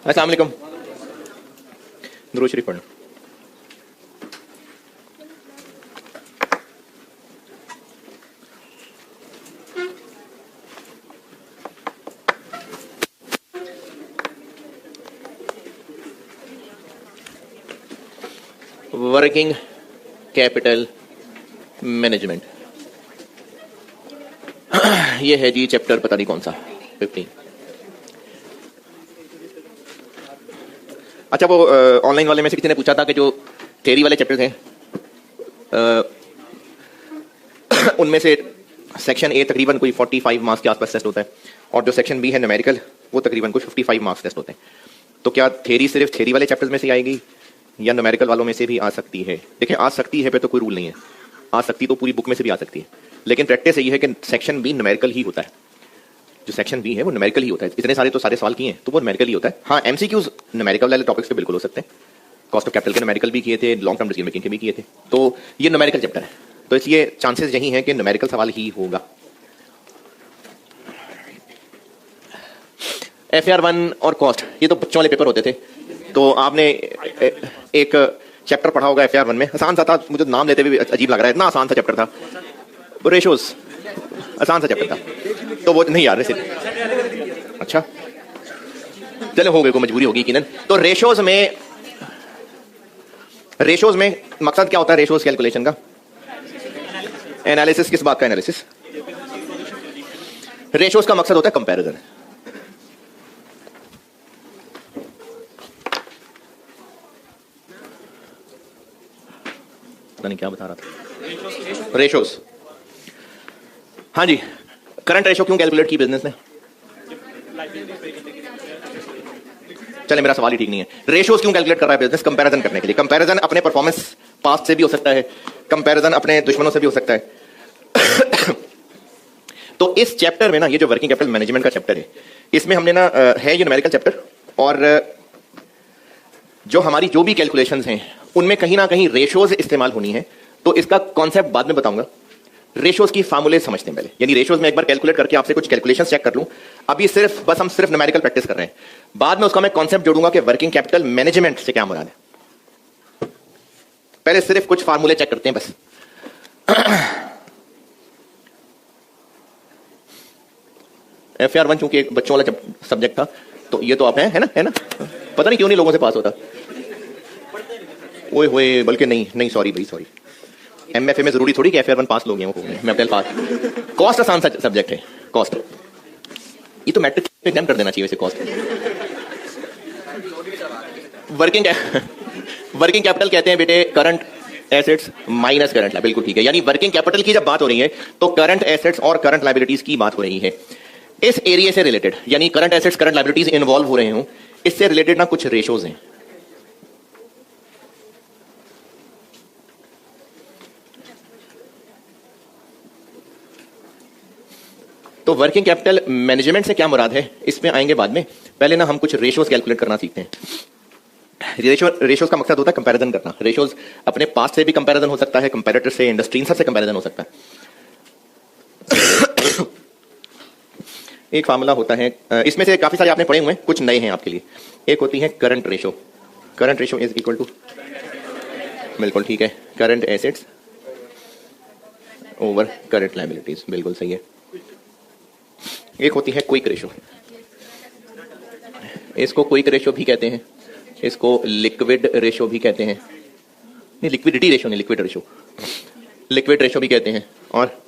अस्सलाम वालेकुम। दुरूद शरीफ पढ़ना। वर्किंग कैपिटल मैनेजमेंट, ये है जी चैप्टर, पता नहीं कौन सा, 15। अच्छा, वो ऑनलाइन वाले में से किसी ने पूछा था कि जो थ्योरी वाले चैप्टर थे उनमें से सेक्शन ए तकरीबन कोई 45 मार्क्स के आसपास टेस्ट होता है, और जो सेक्शन बी है न्यूमेरिकल वो तकरीबन कोई 55 मार्क्स टेस्ट होते हैं। तो क्या थ्योरी सिर्फ थ्योरी वाले चैप्टर्स में से आएगी या न्यूमेरिकल वालों में से भी आ सकती है? देखिए, आ सकती है पे तो कोई रूल नहीं है, आ सकती तो पूरी बुक में से भी आ सकती है, लेकिन प्रैक्टिस यही है कि सेक्शन बी न्यूमेरिकल ही होता है। जो सेक्शन बी है वो न्यूमेरिकल ही होता है। इतने सारे तो सारे सवाल किए हैं तो वो न्यूमेरिकल ही होता है। हाँ, एमसीक्यूज न्यूमेरिकल वाले टॉपिक्स पे बिल्कुल हो सकते हैं। कॉस्ट ऑफ कैपिटल के न्यूमेरिकल भी किए थे, लॉन्ग टर्म डिसीजन मेकिंग के भी किए थे, तो ये न्यूमेरिकल चैप्टर है, तो इसलिए चांसेस यही हैं कि न्यूमेरिकल सवाल ही होगा। FR1 और कॉस्ट, ये तो बच्चों वाले पेपर होते थे, तो आपने एक चैप्टर पढ़ा होगा FR1 में, आसान सा था, मुझे नाम लेते हुए अजीब लग रहा है, इतना आसान सा चैप्टर था, रेशोज, आसान सा चैप्टर था, तो वो नहीं यार सिर्फ। अच्छा चलो, हो गए, को मजबूरी होगी यकीनन। तो रेशोज में मकसद क्या होता है रेशोज कैलकुलेशन का? एनालिसिस। किस बात का एनालिसिस? रेशोज का मकसद होता है कंपैरिजन। पता नहीं क्या बता रहा था। रेशोज, हाँ जी। करंट रेशो क्यों कैलकुलेट की बिजनेस ने? चले, मेरा सवाल ही ठीक नहीं है। रेशोज क्यों कैलकुलेट कर रहा है बिजनेस? कंपैरिजन करने के लिए। कंपैरिजन अपने परफॉर्मेंस पास्ट से भी हो सकता है, कंपैरिजन अपने दुश्मनों से भी हो सकता है। तो इस चैप्टर में ना, ये जो वर्किंग कैपिटल मैनेजमेंट का चैप्टर है, इसमें हमने ना है ये न्यूमेरिकल चैप्टर, और जो हमारी जो भी कैलकुलेशंस हैं उनमें कहीं ना कहीं रेशोज इस्तेमाल होनी है। तो इसका कॉन्सेप्ट बाद में बताऊंगा। रेशोज की फार्मूले समझते हैं पहले, यानी रेशोज में एक बार कैलकुलेट करके आपसे कुछ कैलकुलेशंस चेक कर लूं। अभी हम सिर्फ न्यूमेरिकल प्रैक्टिस कर रहे हैं, बाद में उसका मैं कॉन्सेप्ट जोड़ूंगा कि वर्किंग कैपिटल मैनेजमेंट से क्या मुराद है। पहले सिर्फ कुछ फार्मूले चेक करते हैं बस। FR1 चूंकि एक बच्चों वाला सब्जेक्ट था, तो ये तो आप है ना, पता नहीं क्यों नहीं लोगों से पास होता। ओए होए, बल्कि नहीं, सॉरी भाई, सॉरी। MFA में जरूरी थोड़ी कि FR1 पास लोग हैं, मैं अपने पास। कॉस्ट आसान सा सब्जेक्ट है, कॉस्ट। ये तो मैट्रिक एग्जाम कर देना चाहिए वैसे कॉस्ट। वर्किंग कैपिटल कहते हैं बेटे current assets minus current liability. बिल्कुल ठीक है, यानी वर्किंग कैपिटल की जब बात हो रही है तो करंट एसेट्स और करंट लायबिलिटीज की बात हो रही है। इस एरिया से रिलेटेड, यानी current assets current liabilities involve हो रहे हूं, इससे रिलेटेड ना कुछ रेशोज हैं। तो वर्किंग कैपिटल मैनेजमेंट से क्या मुराद है, इसमें आएंगे बाद में। पहले ना हम कुछ रेशोज कैलकुलेट करना सीखते हैं। रेशोज का मकसद होता है कंपैरिजन करना। रेशोज अपने पास्ट से भी कंपैरिजन हो सकता है, कंपैरेटर से, इंडस्ट्री, इन सब से कंपैरिजन हो सकता है। एक फार्मूला होता है, इसमें से काफी सारे आपने पढ़े हुए हैं, कुछ नए हैं आपके लिए। एक होती है current ratio. Current ratio is equal to, बिल्कुल ठीक है, current assets over current liabilities, बिल्कुल सही है। एक होती है क्विक रेशो, इसको क्विक रेशो भी कहते हैं, इसको लिक्विड रेशो भी कहते हैं, नहीं लिक्विडिटी रेशो नहीं, लिक्विड रेशो, लिक्विड रेशो भी कहते हैं, और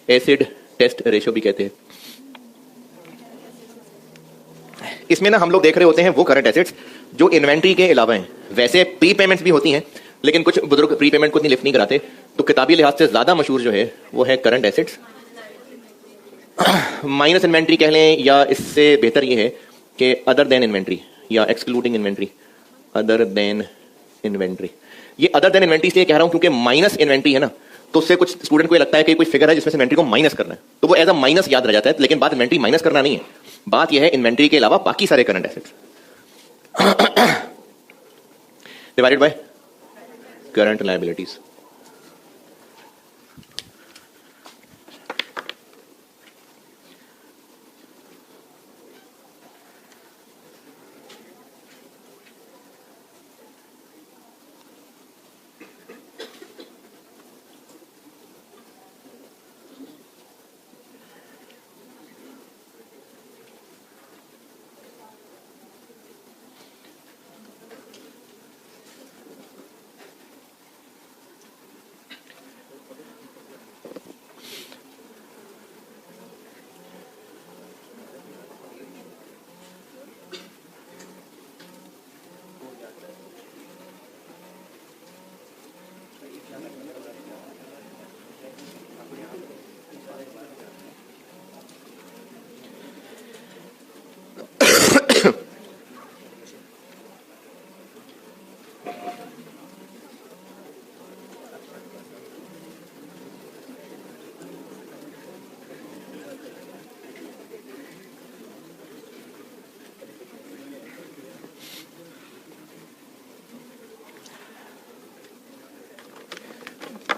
एसिड टेस्ट रेशो भी कहते हैं। इसमें ना हम लोग देख रहे होते हैं वो करंट एसेट्स जो इन्वेंट्री के अलावा हैं। वैसे प्री पेमेंट्स भी होती हैं, लेकिन कुछ बुजुर्ग प्री पेमेंट को इतनी लिफ्ट नहीं कराते, तो किताबी लिहाज से ज्यादा मशहूर जो है वो है करंट एसेट्स माइनस इन्वेंट्री कह लें, या इससे बेहतर ये है कि अदर देन इन्वेंट्री या excluding inventory. Other than inventory, ये अदर देन इन्वेंट्री इसलिए कह रहा हूं क्योंकि माइनस इन्वेंट्री है ना, तो उससे कुछ स्टूडेंट को ये लगता है कि कोई फिगर है जिसमें से इन्वेंट्री को माइनस करना है, तो वो एज अ माइनस याद रह जाता है, लेकिन बात इन्वेंट्री माइनस करना नहीं है, बात यह है इन्वेंट्री के अलावा बाकी सारे current assets divided by current liabilities.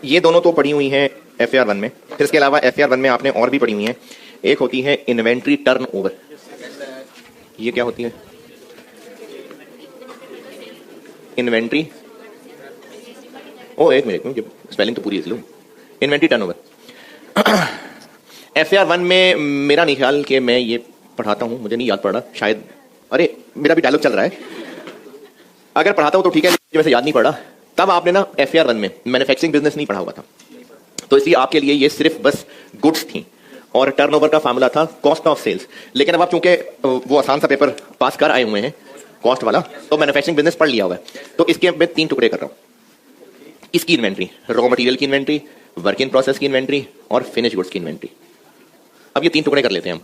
ये दोनों तो पड़ी हुई हैं FAR 1 में, फिर इसके अलावा FAR 1 में आपने और भी पड़ी हुई हैं। एक होती है इन्वेंट्री टर्न ओवर। ये क्या होती है? इन्वेंट्री, ओ एक मिनट, स्पेलिंग तो पूरी है, इन्वेंट्री टर्न ओवर। FAR 1 में मेरा नहीं ख्याल कि मैं ये पढ़ाता हूं, मुझे नहीं याद पड़ रहा शायद। अरे मेरा भी डायलॉग चल रहा है, अगर पढ़ाता हूं तो ठीक है, वैसे याद नहीं पड़ रहा। तब आपने ना FAR 1 में मैन्युफैक्चरिंग बिजनेस नहीं पढ़ा हुआ था, तो इसलिए आपके लिए ये सिर्फ बस गुड्स थी और टर्नओवर का फार्मूला था कॉस्ट ऑफ सेल्स। लेकिन अब आप चूंकि वो आसान सा पेपर पास कर आए हुए हैं कॉस्ट वाला, तो मैन्युफैक्चरिंग बिजनेस पढ़ लिया हुआ है, तो इसके मैं 3 टुकड़े कर रहा हूं। इसकी इन्वेंट्री, रॉ मटेरियल की इन्वेंट्री, वर्क इन प्रोसेस की इन्वेंट्री और फिनिश गुड्स की इन्वेंट्री। अब ये 3 टुकड़े कर लेते हैं हम।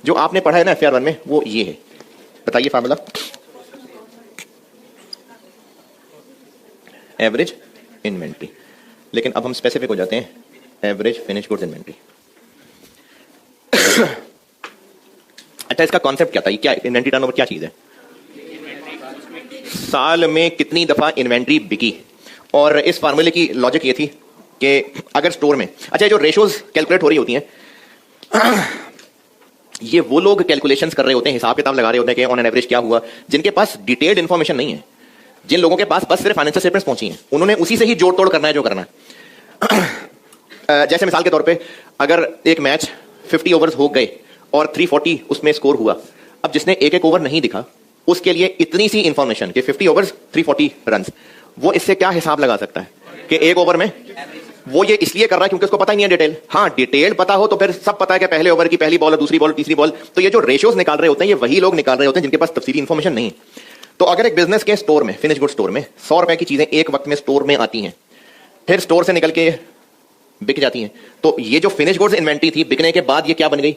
जो आपने पढ़ा है ना FAR 1 में, वो ये है, बताइए फार्मूला। Average inventory. लेकिन अब हम स्पेसिफिक हो जाते हैं, एवरेज फिनिश गुड्स इन्वेंट्री। अच्छा, इसका कॉन्सेप्ट क्या था? ये क्या इन्वेंट्री टर्नओवर क्या चीज है? साल में कितनी दफा इन्वेंट्री बिकी। और इस फार्मूले की लॉजिक ये थी कि अगर स्टोर में, अच्छा जो रेशोज कैलकुलेट हो रही होती हैं, ये वो लोग कैलकुलेशंस कर रहे होते हैं, हिसाब किताब लगा रहे होते हैं कि ऑन एन एवरेज क्या हुआ, जिनके पास डिटेल्ड इंफॉर्मेशन नहीं है। जिन लोगों के पास बस सिर्फ फाइनेंशियल स्टेटमेंट्स पहुंची हैं, उन्होंने उसी से ही जोड़ तोड़ करना है जो करना है। जैसे मिसाल के तौर पे अगर एक मैच 50 ओवर्स हो गए और 340 उसमें स्कोर हुआ, अब जिसने एक एक ओवर नहीं दिखा, उसके लिए इतनी सी इंफॉर्मेशन कि 50 ओवर्स 340 रन, वो इससे क्या हिसाब लगा सकता है कि एक ओवर में, वो ये इसलिए कर रहा है क्योंकि उसको पता ही नहीं है डिटेल। हाँ, डिटेल पता हो तो फिर सब पता है कि पहले ओवर की पहली बॉल और दूसरी बॉल, तीसरी बॉल। तो ये जो रेशियोज निकाल रहे होते हैं, ये वही लोग निकाल रहे होते हैं जिनके पास तफसीली इंफॉर्मेशन नहीं है। तो अगर एक बिजनेस के स्टोर में, फिनिश गुड स्टोर में 100 रुपए की चीजें एक वक्त में स्टोर में आती हैं, फिर स्टोर से निकल के बिक जाती हैं, तो ये जो फिनिश गुड्स इन्वेंट्री थी, बिकने के बाद ये क्या बन गई?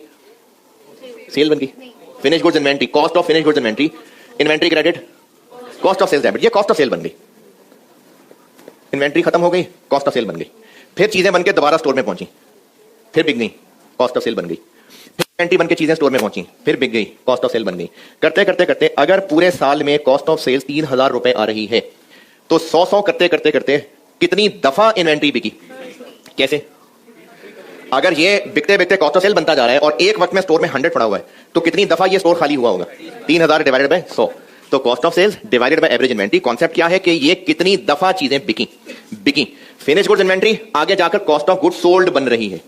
सेल बन गई। Finish goods inventory, cost of finish goods inventory, inventory credit, cost of sales debit, ये कॉस्ट ऑफ सेल बन गई। इन्वेंट्री खत्म हो गई, कॉस्ट ऑफ सेल बन गई। फिर चीजें बनके दोबारा स्टोर में पहुंची, फिर बिक गई, कॉस्ट ऑफ सेल बन गई। फिर इन्वेंट्री बनके चीजें स्टोर में पहुंची, फिर बिक गई, कॉस्ट ऑफ सेल बन गई। करते करते करते अगर पूरे साल में कॉस्ट ऑफ सेल्स 3000 रुपए आ रही है, तो 100 करते करते करते कितनी दफा इन्वेंट्री बिकी? कैसे? अगर ये बिकते बिकते कॉस्ट ऑफ सेल बनता जा रहा है और एक वक्त में स्टोर में 100 पड़ा हुआ है, तो कितनी दफा ये स्टोर खाली हुआ होगा? 3000 डिवाइडेड बाय 100, तो cost of sales divided by average inventory. Concept क्या है कि ये कितनी दफा चीजें बिकी। फिनिश गुड्स इन्वेंट्री आगे जाकर कॉस्ट ऑफ गुड्स सोल्ड बन रही है।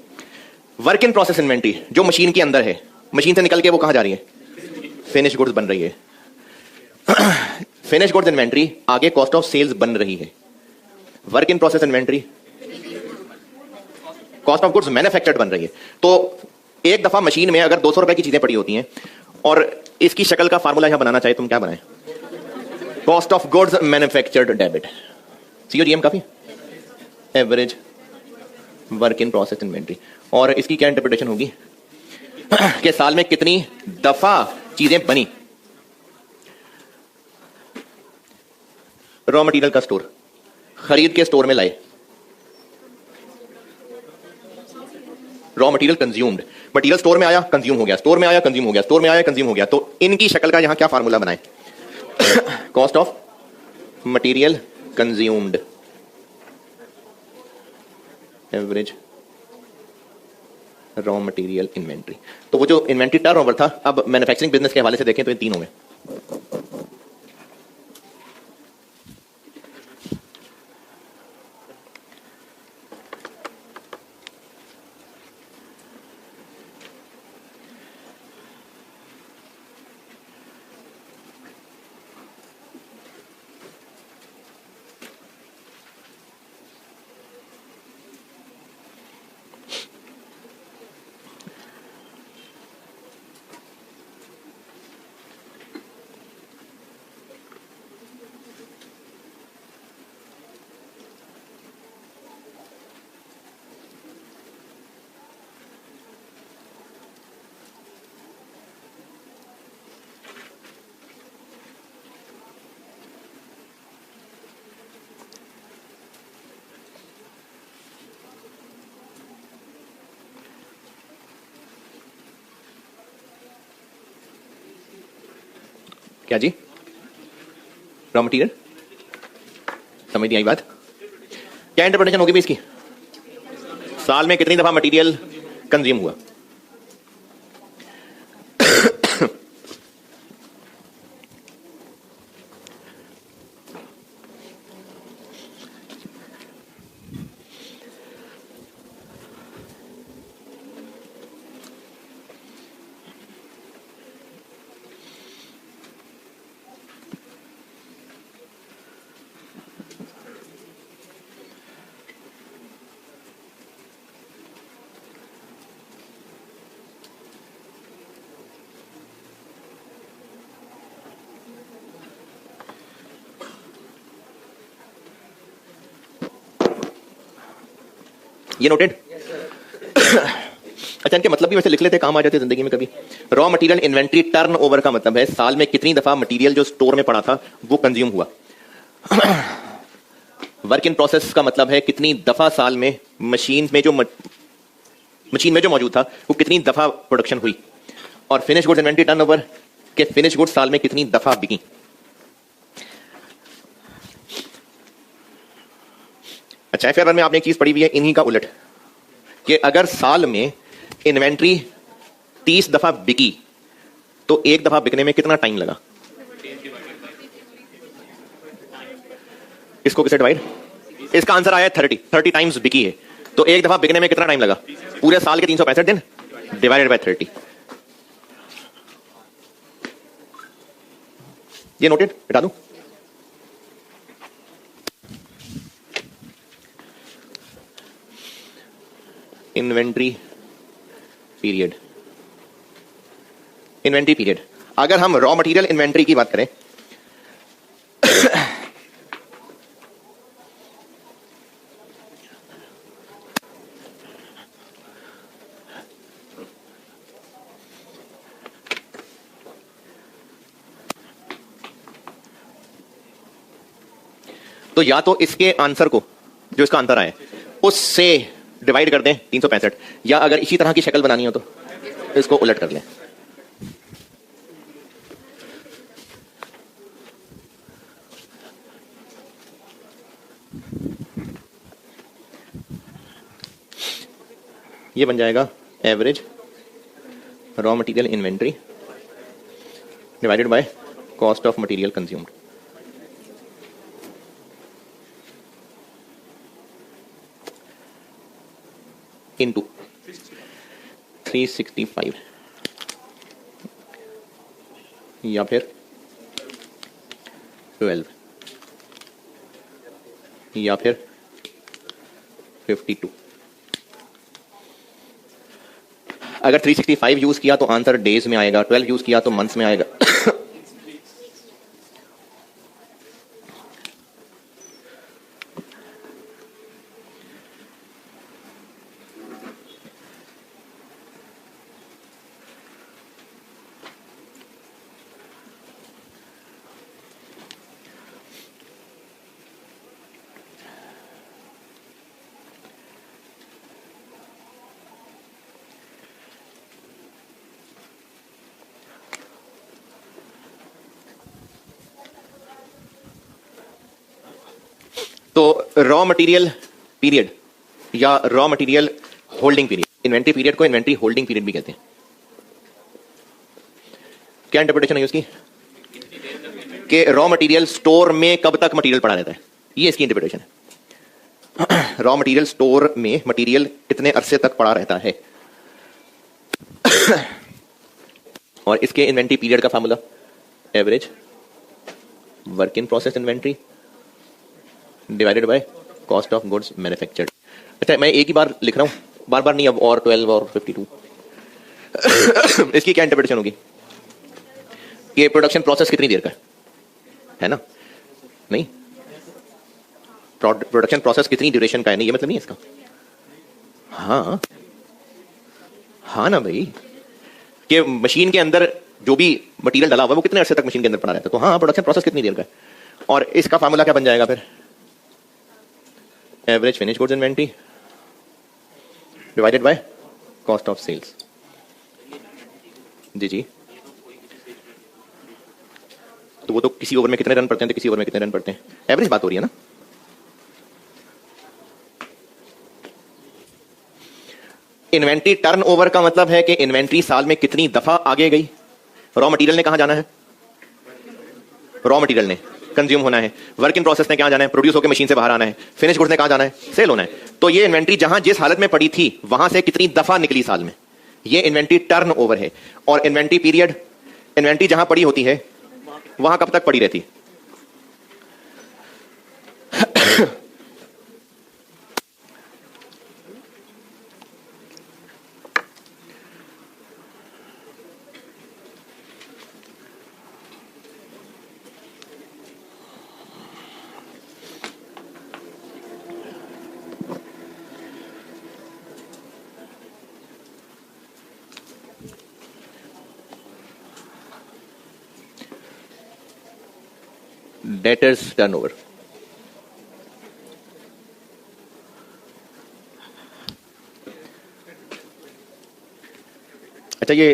वर्क इन प्रोसेस इन्वेंट्री जो मशीन के अंदर है, मशीन से निकल के वो कहां जा रही है? फिनिश गुड्स बन रही है। फिनिश गुड्स इन्वेंट्री आगे कॉस्ट ऑफ सेल्स बन रही है। Work in process inventory cost of goods manufactured बन रही है। तो एक दफा मशीन में अगर 200 रुपए की चीजें पड़ी होती हैं और इसकी शक्ल का फार्मूला यहां बनाना चाहे, तुम क्या बनाए? Cost of goods manufactured debit, COGM काफी, average work in process inventory. और इसकी क्या इंटरप्रिटेशन होगी कि साल में कितनी दफा चीजें बनी। रॉ मटेरियल का स्टोर, खरीद के स्टोर में लाए, raw material consumed, material store में आया, कंज्यूम हो गया, स्टोर में आया, कंज्यूम हो गया, स्टोर में आया, कंज्यूम हो गया। तो इनकी शक्ल का यहां क्या फार्मूला बनाए? Cost of material consumed, average raw material inventory. तो वो जो इन्वेंट्री टर्नओवर था, अब मैन्युफैक्चरिंग बिजनेस के हवाले से देखें तो ये 3 हो गए। क्या जी? रॉ मटेरियल, समझ नहीं आई बात? क्या इंटरप्रिटेशन होगी भी इसकी? साल में कितनी दफा मटेरियल कंज्यूम हुआ? ये नोटेड? अच्छा, इनके मतलब भी वैसे लिख लेते, काम आ जाते जिंदगी में कभी। Raw material inventory turn over का मतलब है साल में कितनी दफा मटेरियल जो स्टोर में पड़ा था वो कंज्यूम हुआ। वर्क इन प्रोसेस का मतलब है कितनी दफा साल में मशीन में जो मौजूद था वो कितनी दफा प्रोडक्शन हुई। और finish goods inventory turn over के फिनिश गुड्स साल में कितनी दफा बिकी। अच्छा, फिर में आपने एक चीज पढ़ी हुई है इन्हीं का उलट, कि अगर साल में इन्वेंट्री 30 दफा बिकी तो एक दफा बिकने में कितना टाइम लगा? इसको किसे डिवाइड? इसका आंसर आया 30 टाइम्स बिकी है तो एक दफा बिकने में कितना टाइम लगा? पूरे साल के 365 दिन डिवाइडेड बाय 30। ये नोटेड? हटा दूं? Inventory period, inventory period. अगर हम रॉ मटेरियल इन्वेंट्री की बात करें तो या तो इसके आंसर को, जो इसका आंसर आया उससे डिवाइड कर दें 365, या अगर इसी तरह की शक्ल बनानी हो तो इसको उलट कर लें। ये बन जाएगा average raw material inventory divided by cost of material consumed. Into 365 या फिर 12 या फिर 52। अगर 365 यूज किया तो आंसर डेज में आएगा, 12 यूज किया तो मंथ्स में आएगा। तो रॉ मटेरियल पीरियड या raw material holding period, inventory period को इन्वेंट्री होल्डिंग पीरियड भी कहते हैं। क्या इंटरप्रिटेशन है उसकी? कि रॉ मटेरियल स्टोर में कब तक मटेरियल पड़ा रहता है, ये इसकी इंटरप्रिटेशन है। रॉ मटेरियल स्टोर में मटेरियल कितने अरसे तक पड़ा रहता है। और इसके इन्वेंट्री पीरियड का formula average work in process inventory divided by cost of goods manufactured. अच्छा, मैं एक ही बार लिख रहा हूं, बार बार नहीं, अब और 12 और 52। इसकी क्या इंटरप्रिटेशन होगी? ये प्रोडक्शन प्रोसेस कितनी देर का है ना? नहीं, प्रोडक्शन प्रोसेस कितनी ड्यूरेशन का है, नहीं ये मतलब नहीं है इसका। हाँ हाँ ना भाई, कि मशीन के अंदर जो भी मटेरियल डाला हुआ है वो कितने अरसे तक मशीन के अंदर पड़ा रहता है। तो हाँ, प्रोडक्शन प्रोसेस कितनी देर का है। और इसका फार्मूला क्या बन जाएगा फिर? Average finish goods inventory divided by cost of sales. जी जी, तो वो तो किसी ओवर में कितने रन पड़ते हैं तो किसी ओवर में कितने रन पड़ते हैं, एवरेज बात हो रही है ना। इन्वेंट्री टर्नओवर का मतलब है कि इन्वेंट्री साल में कितनी दफा आगे गई। रॉ मटेरियल ने कहां जाना है, रॉ मटेरियल ने कंज्यूम होना है, वर्क इन प्रोसेस ने कहां जाना है, प्रोड्यूस होकर मशीन से बाहर आना है, फिनिश गुड्स ने कहां जाना है, सेल होना है। तो ये इन्वेंट्री जहां जिस हालत में पड़ी थी वहां से कितनी दफा निकली साल में, ये इन्वेंट्री टर्नओवर है। और इन्वेंट्री पीरियड, इन्वेंट्री जहां पड़ी होती है वहां कब तक पड़ी रहती। डेटर्स टर्नओवर, अच्छा ये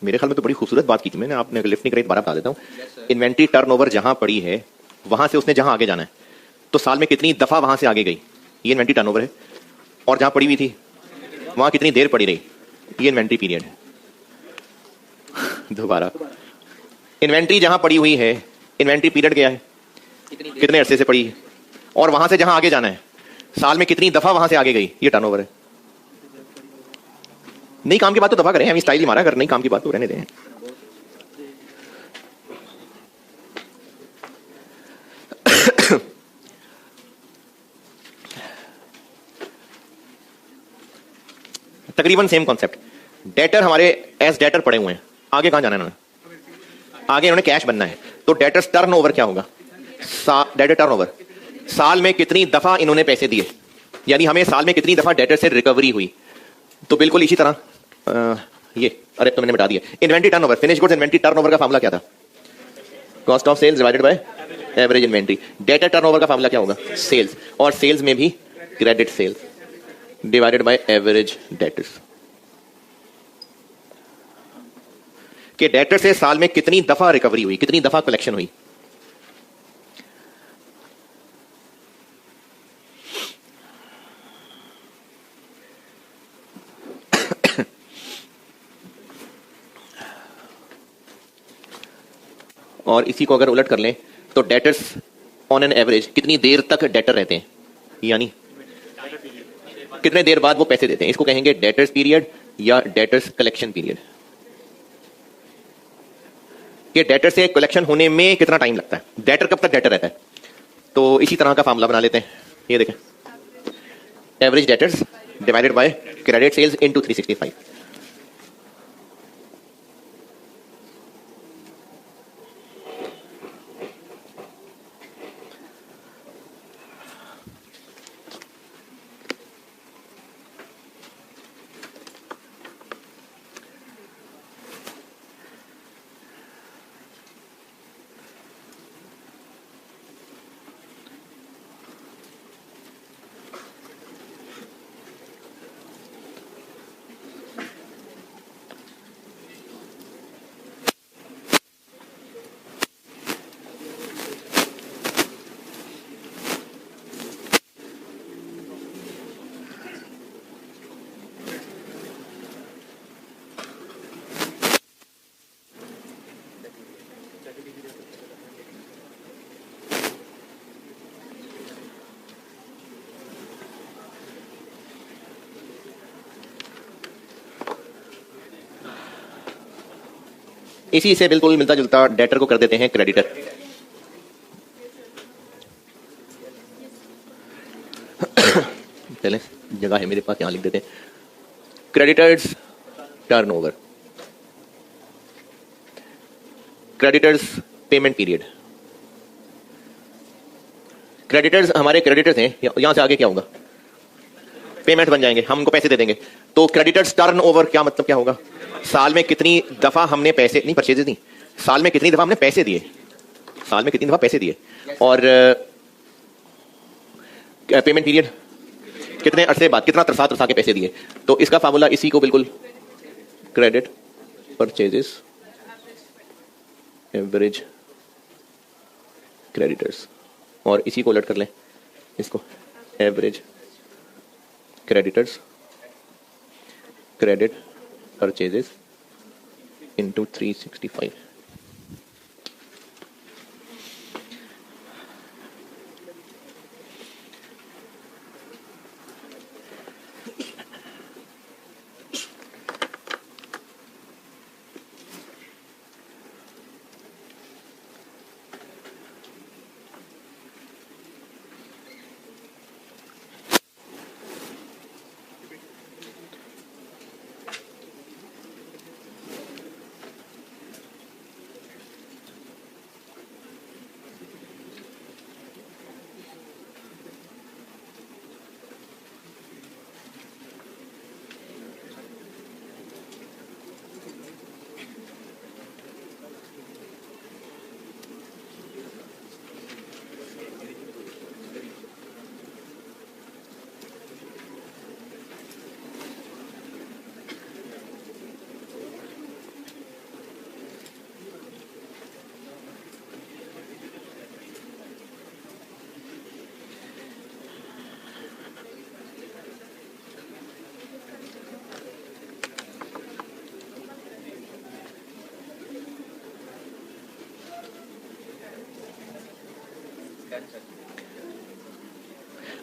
मेरे ख्याल में तो बड़ी खूबसूरत बात की थी मैंने, आपने लिफ्ट नहीं करी, दोबारा बता देता हूं। इन्वेंट्री टर्नओवर जहां पड़ी है वहां से उसने जहां आगे जाना है, तो साल में कितनी दफा वहां से आगे गई, ये इन्वेंट्री टर्नओवर है। और जहां पड़ी हुई थी वहां कितनी देर पड़ी रही, ये इन्वेंट्री पीरियड है। दोबारा, इन्वेंट्री जहां पड़ी हुई है, इन्वेंट्री पीरियड क्या है, कितने अरसे से पड़ी है, और वहां से जहां आगे जाना है साल में कितनी दफा वहां से आगे गई, ये टर्नओवर है। नई काम की बात तो दफा करें, हम स्टाइल ही मारा, अगर नई काम की बात तो रहने दें। तकरीबन सेम कॉन्सेप्ट। डेटर हमारे एज डेटर पड़े हुए हैं, आगे कहां जाना है इन्होंने, आगे इन्होंने कैश बनना है, तो डेटर्स टर्नओवर क्या होगा, डेटर टर्नओवर, साल में कितनी दफा इन्होंने पैसे दिए, यानी हमें साल में कितनी दफा डेटर से रिकवरी हुई। तो बिल्कुल इसी तरह ये, अरे तो मैंने बता दिया, inventory turnover, finish goods inventory turnover का फार्मूला क्या था, cost of sales divided by average inventory. Debtor turnover का फार्मूला क्या होगा, सेल्स, और सेल्स में भी credit sales divided by average debtors. कि डेटर से साल में कितनी दफा रिकवरी हुई, कितनी दफा कलेक्शन हुई। और इसी को अगर उलट कर लें तो डेटर्स ऑन एन एवरेज कितनी देर तक डेटर रहते हैं, यानी कितने देर बाद वो पैसे देते हैं, इसको कहेंगे डेटर्स पीरियड या डेटर्स कलेक्शन पीरियड। कि डेटर से कलेक्शन होने में कितना टाइम लगता है, डेटर कब तक डेटर रहता है। तो इसी तरह का फार्मूला बना लेते हैं, ये देखें, average debtors divided by credit sales into 365। इसी से बिल्कुल मिलता जुलता डेटर को कर देते हैं क्रेडिटर। चलें, जगह है मेरे पास, यहां लिख देते हैं creditors turnover, creditors payment period. Creditors हमारे क्रेडिटर्स हैं, यहां से आगे क्या होगा, पेमेंट बन जाएंगे, हम उनको पैसे दे देंगे। तो क्रेडिटर्स टर्नओवर क्या मतलब क्या होगा, साल में कितनी दफा हमने पैसे, नहीं परचेजेस नहीं, साल में कितनी दफा हमने पैसे दिए, साल में कितनी दफा पैसे दिए। और पेमेंट पीरियड कितने अरसे बाद, कितना तरसा तरसा के पैसे दिए। तो इसका फार्मूला इसी को बिल्कुल, क्रेडिट परचेजेस एवरेज क्रेडिटर्स, और इसी को उलट कर लें, इसको average creditors credit purchases into 365।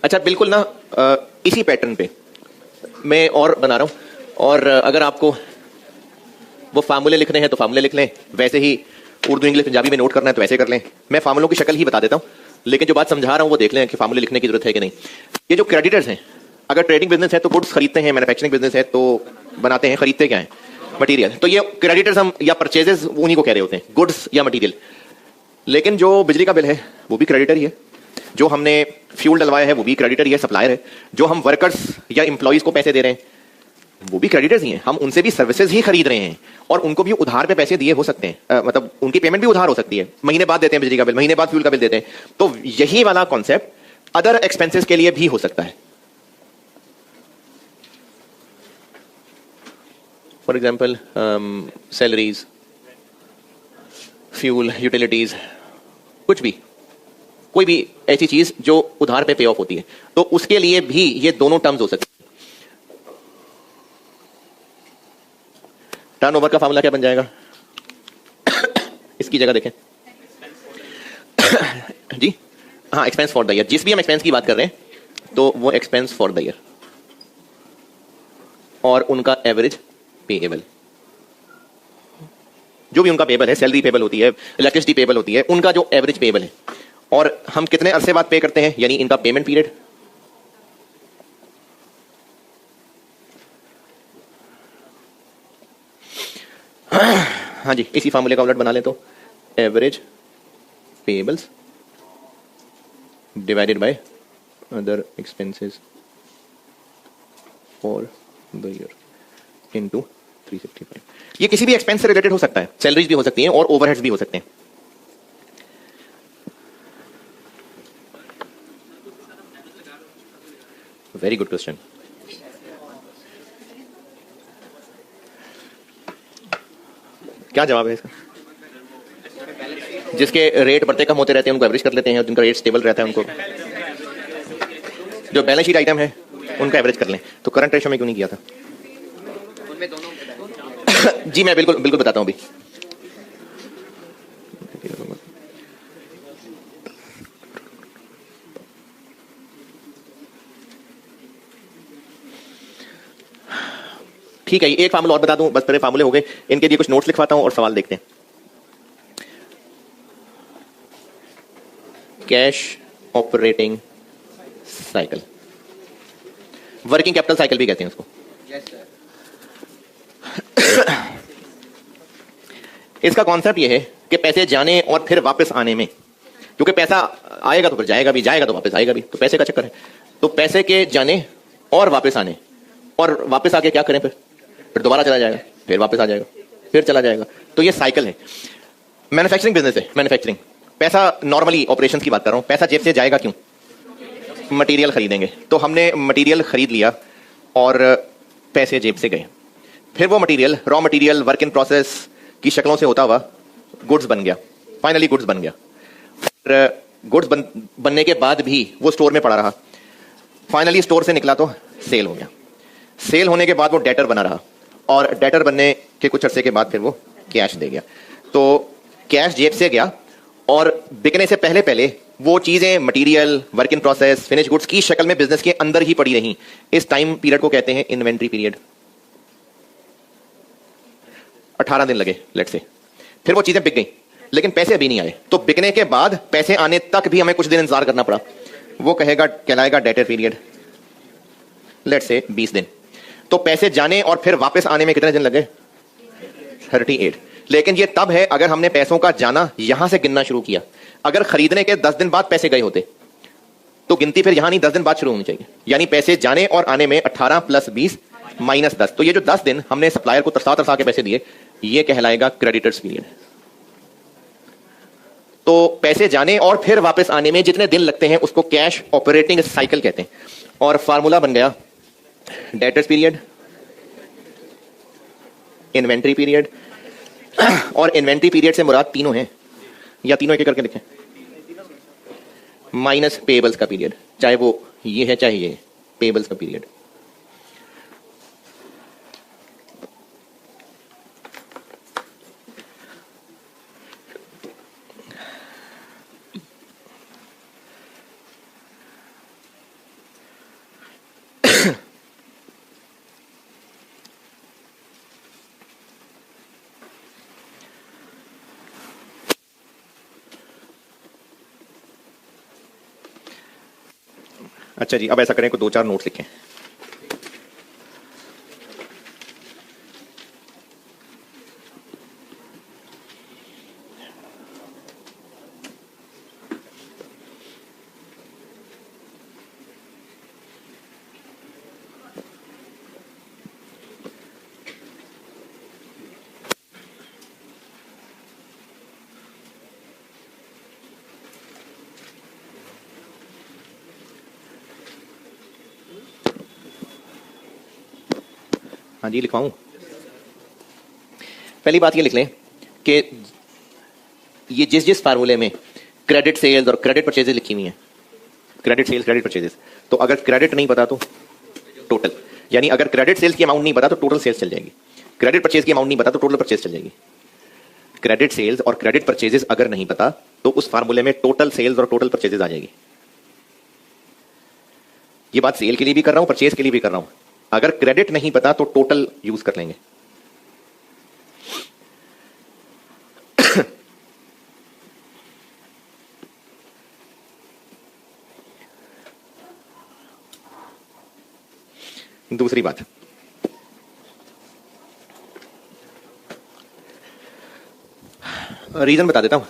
अच्छा, बिल्कुल ना इसी पैटर्न पे मैं और बना रहा हूं, और अगर आपको वो फार्मूले लिखने हैं तो फार्मूले लिख लें, वैसे ही उर्दू इंग्लिश पंजाबी में नोट करना है तो वैसे कर लें। मैं फार्मूलों की शक्ल ही बता देता हूं, लेकिन जो बात समझा रहा हूं वो देख लें कि फार्मूले लिखने की जरूरत है कि नहीं। ये जो क्रेडिटर्स हैं, अगर ट्रेडिंग बिजनेस है तो गुड्स खरीदते हैं, मैन्युफैक्चरिंग बिजनेस है तो बनाते हैं, खरीदते क्या है? मटीरियल। तो ये क्रेडिटर्स हम या परचेजेस उन्हीं को कह रहे होते हैं, गुड्स या मटीरियल। लेकिन जो बिजली का बिल है वो भी क्रेडिटर ही है, जो हमने फ्यूल डलवाया है वो भी क्रेडिटर ही है, सप्लायर है। जो हम वर्कर्स या एम्प्लॉइज को पैसे दे रहे हैं वो भी क्रेडिटर्स ही हैं, हम उनसे भी सर्विसेज ही खरीद रहे हैं, और उनको भी उधार पे पैसे दिए हो सकते हैं, मतलब उनकी पेमेंट भी उधार हो सकती है, महीने बाद देते हैं बिजली का बिल, महीने बाद फ्यूल का बिल देते हैं। तो यही वाला कॉन्सेप्ट अदर एक्सपेंसेस के लिए भी हो सकता है। For example salaries, fuel, utilities, कुछ भी, कोई भी ऐसी चीज जो उधार पे पे ऑफ होती है, तो उसके लिए भी ये दोनों टर्म्स हो सकते हैं। टर्नओवर का फार्मूला क्या बन जाएगा? इसकी जगह देखें जी, हाँ, एक्सपेंस फॉर द ईयर। जिस भी हम एक्सपेंस की बात कर रहे हैं तो वो एक्सपेंस फॉर द ईयर, और उनका एवरेज पेएबल, जो भी उनका पेएबल है, सैलरी पेएबल होती है, इलेक्ट्रिसिटी पेएबल होती है, उनका जो एवरेज पेएबल है, और हम कितने अरसे बाद पे करते हैं, यानी इनका पेमेंट पीरियड। हाँ जी, इसी फार्मूले का उलट बना ले तो average payables divided by other expenses for the year into 365। ये किसी भी एक्सपेंस से रिलेटेड हो सकता है, सैलरीज भी हो सकती हैं और ओवरहेड्स भी हो सकते हैं। Very good question. क्या जवाब है इसका? जिसके रेट बढ़ते कम होते रहते हैं उनको एवरेज कर लेते हैं, जिनका रेट स्टेबल रहता है उनको, जो बैलेंस शीट आइटम है उनका एवरेज कर लें। तो करंट रेशो में क्यों नहीं किया था? जी मैं बिल्कुल बिल्कुल बताता हूं अभी। ठीक है, एक फार्मूला और बता दूं, बस मेरे फार्मूले हो गए। इनके लिए कुछ नोट्स लिखवाता हूं और सवाल देखते हैं। Cash operating cycle, working capital cycle भी कहते हैं उसको। yes, इसका कॉन्सेप्ट यह है कि पैसे जाने और फिर वापस आने में, क्योंकि पैसा आएगा तो फिर जाएगा भी, जाएगा तो वापस आएगा भी, तो पैसे का चक्कर है। तो पैसे के जाने और वापस आने, और वापस आके क्या करें, फिर दोबारा चला जाएगा, फिर वापस आ जाएगा, फिर चला जाएगा। तो ये साइकिल है। मैन्युफैक्चरिंग बिजनेस है, मैन्युफैक्चरिंग, पैसा नॉर्मली ऑपरेशंस की बात कर रहा हूं, पैसा जेब से जाएगा क्यों? मटेरियल खरीदेंगे, तो हमने मटेरियल खरीद लिया और पैसे जेब से गए, फिर वो material, raw material, work in process की शक्लों से होता हुआ गुड्स बन गया, फाइनली गुड्स बन गया। गुड्स बनने के बाद भी वो स्टोर में पड़ा रहा, फाइनली स्टोर से निकला तो सेल हो गया। सेल होने के बाद वो डेटर बना रहा और डेटर बनने के कुछ अरसे के बाद फिर वो कैश दे गया। तो कैश जेब से गया और बिकने से पहले पहले वो चीजें material, work in process, finish goods की शक्ल में बिजनेस के अंदर ही पड़ी रही। इस टाइम पीरियड को कहते हैं इन्वेंट्री पीरियड। 18 दिन लगे लेट से, फिर वो चीजें बिक गई लेकिन पैसे अभी नहीं आए। तो बिकने के बाद पैसे आने तक भी हमें कुछ दिन इंतजार करना पड़ा, वो कहलाएगा डेटर पीरियड, लेट से 20 दिन। तो पैसे जाने और फिर वापस आने में कितने दिन लगे? 38। लेकिन ये तब है अगर हमने पैसों का जाना यहां से गिनना शुरू किया। अगर खरीदने के 10 दिन बाद पैसे गए होते तो गिनती फिर यहां नहीं, 10 दिन बाद शुरू होनी चाहिए। यानी पैसे जाने और आने में 18 + 20 - 10। तो ये जो 10 दिन हमने सप्लायर को तरसा के पैसे दिए, ये कहलाएगा क्रेडिटर्स पीरियड। तो पैसे जाने और फिर वापस आने में जितने दिन लगते हैं उसको कैश ऑपरेटिंग साइकिल कहते हैं। और फार्मूला बन गया डेटर्स पीरियड, इन्वेंट्री पीरियड। और इन्वेंट्री पीरियड से मुराद तीनों हैं, या तीनों एक एक करके लिखें, माइनस पेबल्स का पीरियड, चाहे वो ये है चाहे ये, पेबल्स का पीरियड। अच्छा जी, अब ऐसा करें, को 2-4 नोट्स लिखें। हाँ जी, लिखवाऊं? पहली बात ये लिख लें कि ये जिस फार्मूले में क्रेडिट सेल्स और क्रेडिट परचेजेस लिखी हुई हैं, क्रेडिट सेल्स, क्रेडिट परचेजेस, तो अगर क्रेडिट नहीं पता तो टोटल, यानी अगर क्रेडिट सेल्स की अमाउंट नहीं पता तो टोटल सेल्स चल जाएगी, क्रेडिट परचेज की अमाउंट नहीं पता तो टोटल परचेज चल जाएगी। क्रेडिट सेल्स और क्रेडिट परचेजेस अगर नहीं पता तो उस फार्मूले में टोटल सेल्स और टोटल परचेजेस आ जाएगी। ये बात सेल के लिए भी कर रहा हूं, परचेज के लिए भी कर रहा हूं। अगर क्रेडिट नहीं पता तो टोटल यूज कर लेंगे। दूसरी बात, रीजन बता देता हूं।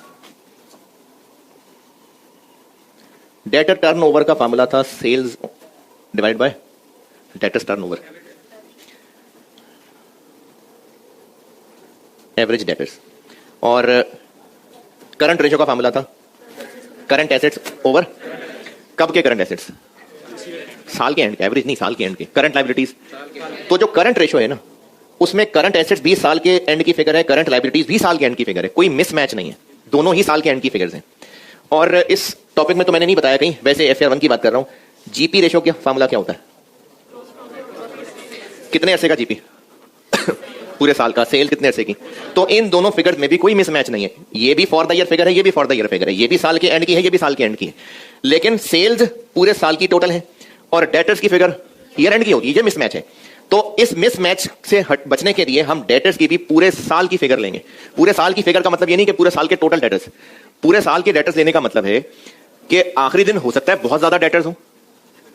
डेटर टर्नओवर का फार्मूला था sales divide by debtors turnover, average debtors. और करंट रेशियो का फार्मूला था करंट एसेट्स ओवर कब के करंट एसेट्स, साल के एंड के, एवरेज नहीं, साल के एंड के। करंट लायबिलिटीज, तो जो करंट रेशियो है ना, उसमें करंट एसेट्स भी साल के एंड की फिगर है, करंट लायबिलिटीज भी साल के एंड की फिगर है, कोई मिसमैच नहीं है, दोनों ही साल के एंड की फिगर्स हैं। और इस टॉपिक में तो मैंने नहीं बताया कहीं, वैसे FR1 की बात कर रहा हूं। जीपी रेशियो का फार्मूला क्या होता है? कितने अरसे का जीपी? पूरे साल का। सेल कितने अरसे की? तो इन दोनों फिगर्स में भी कोई मिसमैच नहीं है, ये भी फॉर द ईयर फिगर है, ये भी फॉर द ईयर फिगर है, ये भी साल के एंड की है, ये भी साल के एंड की है। लेकिन सेल्स पूरे साल की टोटल है और डेटर्स की फिगर ईयर एंड की होगी, ये मिसमैच है। तो इस मिसमैच से बचने के लिए हम डेटर्स की भी पूरे साल की फिगर लेंगे। पूरे साल की फिगर का मतलब ये नहीं कि पूरे साल के टोटल डेटर्स, पूरे साल के डेटर्स लेने का मतलब है कि आखिरी दिन हो सकता है बहुत ज्यादा डेटर्स हो,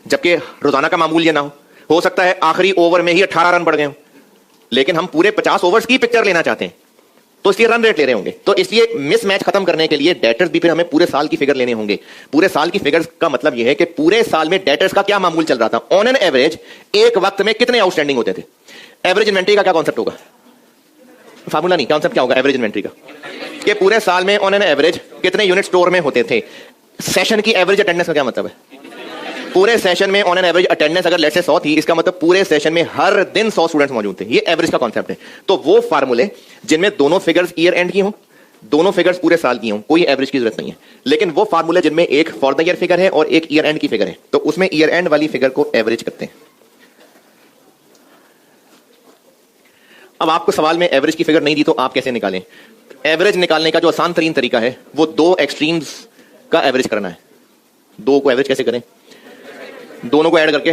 जबकि रोजाना का मामूल ये ना हो सकता है आखिरी ओवर में ही 18 रन बढ़ गए हो, लेकिन हम पूरे 50 ओवर्स की पिक्चर लेना चाहते हैं तो इसलिए रन रेट ले रहे होंगे। तो इसलिए मिसमैच खत्म करने के लिए डेटर्स भी फिर हमें पूरे साल की फिगर लेने होंगे। पूरे साल की फिगर्स का मतलब यह है कि पूरे साल में डेटर्स का क्या मामूल चल रहा था, ऑन एन एवरेज एक वक्त में कितने आउटस्टैंडिंग होते थे। एवरेज इन्वेंट्री का क्या कॉन्सेप्ट होगा? फार्मूला नहीं, कॉन्सेप्ट क्या होगा एवरेज इन्वेंट्री का? कि पूरे साल में ऑन एन एवरेज कितने यूनिट स्टोर में होते थे। सेशन की एवरेज अटेंडेंस का क्या मतलब है? पूरे सेशन में ऑन एन एवरेज अटेंडेंस अगर लेट से 100 थी, इसका मतलब पूरे सेशन में हर दिन 100 स्टूडेंट्स मौजूद थे। ये एवरेज का कॉन्सेप्ट है। तो वो फार्मूले जिनमें दोनों फिगर्स ईयर एंड की हो, दोनों फिगर्स पूरे साल की हों, कोई एवरेज की जरूरत नहीं है। लेकिन वो फार्मूले जिनमें एक फॉर द ईयर फिगर है और एक ईयर एंड की फिगर है, तो उसमें ईयर एंड वाली फिगर को एवरेज करते हैं। अब आपको सवाल में एवरेज की फिगर नहीं दी तो आप कैसे निकालें? एवरेज निकालने का जो आसान तरीन तरीका है वो दो एक्सट्रीम्स का एवरेज करना है। दो को एवरेज कैसे करें? दोनों को ऐड करके।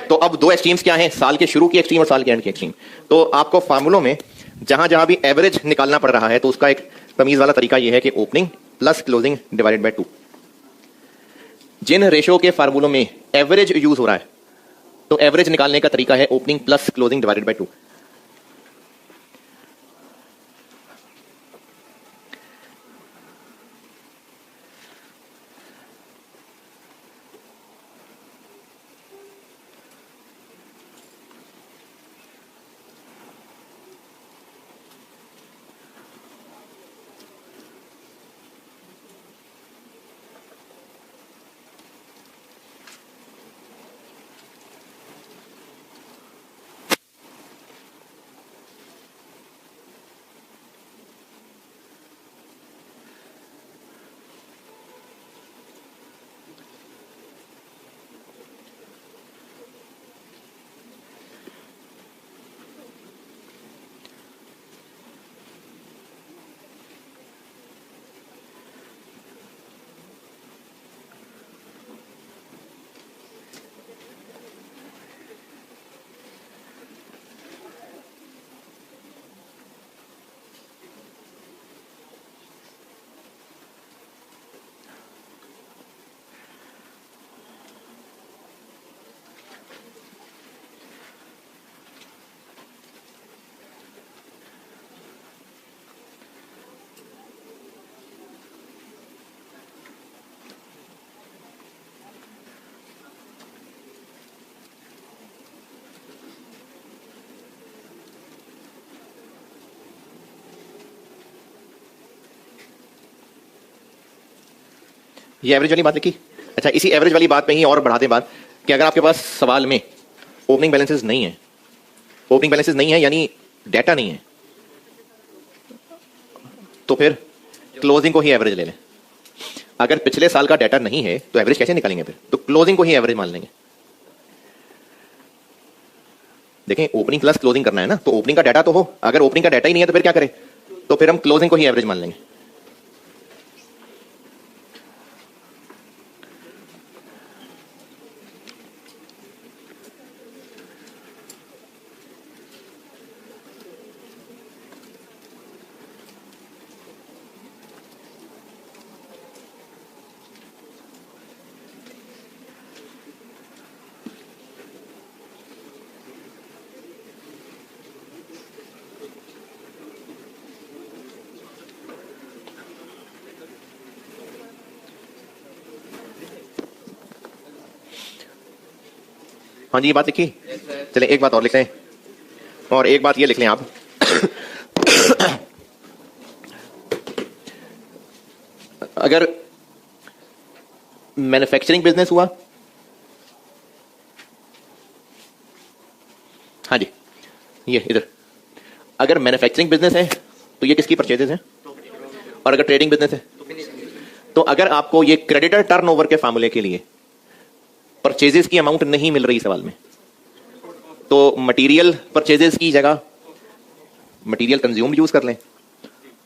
तो अब दो एक्सट्रीम्स क्या हैं? साल के शुरू की एक्सट्रीम और साल के एंड की एक्सट्रीम। तो आपको फार्मूलों में जहां जहां भी एवरेज निकालना पड़ रहा है तो उसका एक तमीज वाला तरीका यह है कि opening plus closing divided by 2। जिन रेशो के फार्मूलों में एवरेज यूज हो रहा है तो एवरेज निकालने का तरीका है opening plus closing divided by 2। ये एवरेज वाली बात लिखी। अच्छा, इसी एवरेज वाली बात पे ही और बढ़ाते बात कि अगर आपके पास सवाल में ओपनिंग बैलेंसेस नहीं है, ओपनिंग बैलेंसेस नहीं है यानी डाटा नहीं है, तो फिर क्लोजिंग को ही एवरेज ले लें। अगर पिछले साल का डाटा नहीं है तो एवरेज कैसे निकालेंगे? फिर तो क्लोजिंग को ही एवरेज मान लेंगे। देखें, ओपनिंग प्लस क्लोजिंग करना है ना, तो ओपनिंग का डाटा तो हो। अगर ओपनिंग का डाटा ही नहीं है तो फिर क्या करें? तो फिर हम क्लोजिंग को ही एवरेज मान लेंगे। हाँ जी, ये बात लिखी। चलें एक बात और लिख लें, और एक बात ये लिख लें आप अगर मैन्युफैक्चरिंग बिजनेस हुआ, हाँ जी ये इधर, अगर मैन्युफैक्चरिंग बिजनेस है तो ये किसकी परचेजेस है? और अगर ट्रेडिंग बिजनेस है तो अगर आपको ये क्रेडिटर टर्नओवर के फार्मूले के लिए परचेजेस की अमाउंट नहीं मिल रही सवाल में, तो मटेरियल परचेजेस की जगह मटेरियल कंज्यूम्ड यूज कर लें,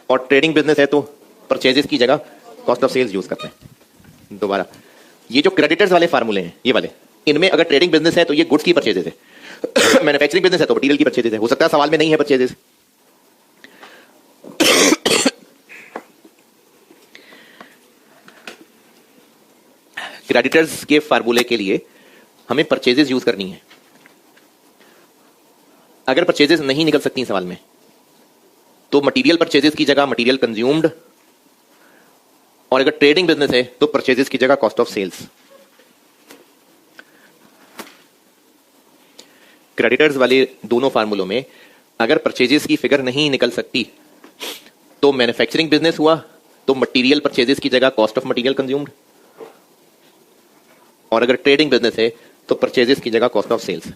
और ट्रेडिंग बिजनेस है तो परचेजेस की जगह कॉस्ट ऑफ सेल्स यूज करते हैं। दोबारा, ये जो क्रेडिटर्स वाले फार्मूले हैं ये वाले, इनमें अगर ट्रेडिंग बिजनेस है तो ये गुड्स की परचेजेस है, मैन्युफैक्चरिंग बिजनेस है तो मटेरियल की परचेजेस है। हो सकता है सवाल में नहीं है परचेजेस। क्रेडिटर्स के फार्मूले के लिए हमें परचेजेस यूज करनी है। अगर परचेजेस नहीं निकल सकती सवाल में तो मटेरियल परचेजेस की जगह मटेरियल कंज्यूम्ड, और अगर ट्रेडिंग बिजनेस है तो परचेजेस की जगह कॉस्ट ऑफ सेल्स। क्रेडिटर्स वाले दोनों फार्मूलों में अगर परचेजेस की फिगर नहीं निकल सकती तो मैन्युफैक्चरिंग बिजनेस हुआ तो मटेरियल परचेजेस की जगह कॉस्ट ऑफ मटेरियल कंज्यूम्ड, और अगर ट्रेडिंग बिजनेस है तो परचेजेस की जगह कॉस्ट ऑफ सेल्स।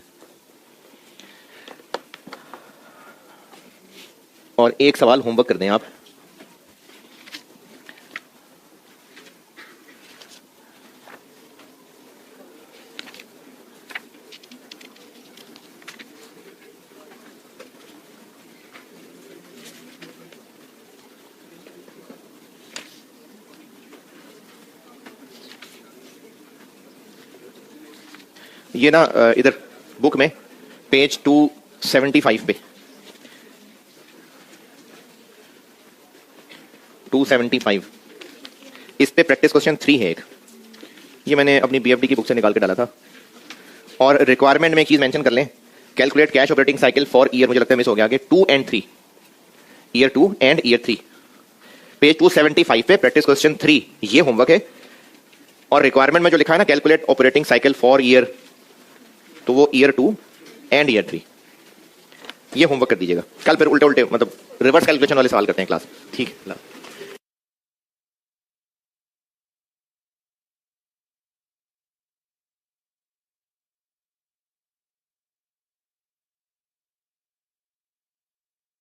और एक सवाल होमवर्क कर दें आप, ये ना इधर बुक में पेज 275 पे 275 इस पे प्रैक्टिस क्वेश्चन 3 है एक। ये मैंने अपनी बीएफडी की बुक से निकाल के डाला था। और रिक्वायरमेंट में एक चीज मेंशन कर लें, calculate cash operating cycle for year, मुझे लगता है मिस हो गया आगे, 2 and 3, year 2 and year 3, page 275 पे प्रैक्टिस क्वेश्चन 3, ये होमवर्क है। और रिक्वायरमेंट में जो लिखा है ना calculate operating cycle for year, तो वो ईयर 2 एंड ईयर 3, ये होमवर्क कर दीजिएगा। कल फिर उल्टे उल्टे मतलब रिवर्स कैलकुलेशन वाले सवाल करते हैं क्लास, ठीक है।